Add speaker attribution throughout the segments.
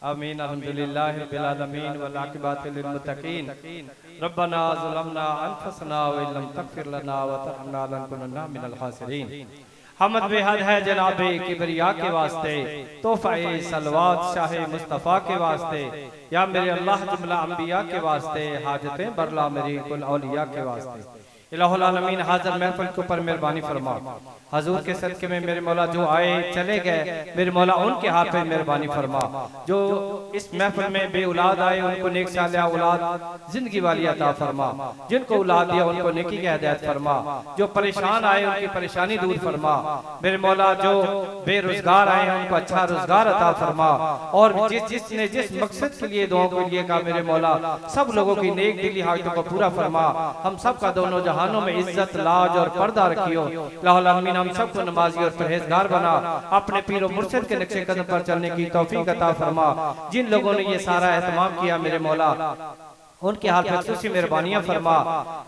Speaker 1: आमीन। अल्हम्दुलिल्लाहि रब्बिल आलमीन वल आक़िबतु लिल मुत्तक़ीन। रब्बना ज़लमना अनफुसना व इल्लम तग़फिर लना व तरहमना लनकुनन्ना मिनल ख़ासिरीन। हमद बेहद है जनाबे किबरिया के वास्ते, तोहफ़ा सलवात शाह मुस्तफ़ा के वास्ते, या मेरे अल्लाह जुमला अंबिया के वास्ते, हाजतें बरला मेरी कुल औलिया के वास्ते। इलाहुल आलमीन हाज़िर महफ़िल के ऊपर मेहरबानी फरमा। हजूर के सदके में मेरे मौला जो आए चले गए, मेरे मौला उनके हाथ पे मेहरबानी फरमा। जो इस महफिल में बे औलाद आए उनको नेक सालिहा औलाद जिंदगी वाली अता फरमा। जिनको औलाद दिया उनको नेकी की हिदायत फरमा। जो परेशान आए उनकी परेशानी दूर फरमा। मेरे मौला जो बेरोजगार आए उनको अच्छा रोजगार अता फरमा। और जिसने जिस मकसद के लिए दुआ के लिए कहा, मेरे मौला सब लोगों की नेक दिली हाजतों को पूरा फरमा। हम सब का दोनों जहानों में इज्जत लाज और पर्दा रखियो। लाहुल आमीन। हम सबको नमाजी और परहेजगार बना, अपने पीर मुर्शिद के नक्शे कदम पर चलने की तौफीक अता फरमा। जिन लोगों ने ये सारा एहतमाम किया, मेरे मौला उनके हाल में खुसूसी मेहरबानियां फरमा।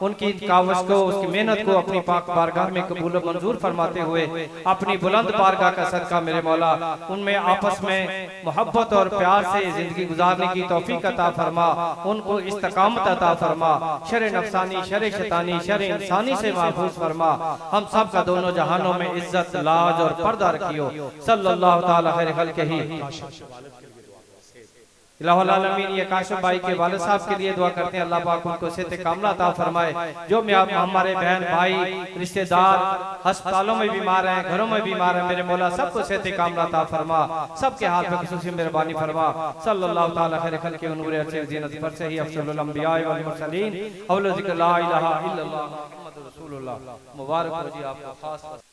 Speaker 1: उनकी कावश को, उसकी मेहनत को अपनी पाक बारगाह में कबूल मंजूर फरमाते हुए अपनी बुलंद बारगाह का सदका मेरे मौला उनमें आपस में मोहब्बत और प्यार से जिंदगी गुजारने की तौफीक अता फरमा। उनको इस्तकामत अता फरमा। शर नफसानी, शर शैतानी, शर इंसानी से महफूज फरमा। हम सब का दोनों जहानों में इज्जत लाज और पर्दा रखियो। सल्लल्लाहु तआला खैर खल्क़िही। इलाहुल आलमीन ये काशिफ भाई के वालिद साहब के लिए दुआ करते हैं, अल्लाह पाक उनको सेहत कामला अता फरमाए। जो मैं आप हमारे बहन भाई रिश्तेदार अस्पतालों में बीमार हैं, घरों में बीमार हैं, मेरे मौला सबको सेहत कामला अता फरमा। सबके हाथ में खुसूसी मेहरबानी फरमा। सल्लल्लाहु तआला खैर खल्क़िही नूर अर्श ज़ीनत पर से ही अफ़ज़लुल अंबिया वल मुरसलीन अव्वल ज़िक्र ला इलाहा इल्लल्लाह मुहम्मदुर रसूलुल्लाह। मुबारक हो जी आपको खास।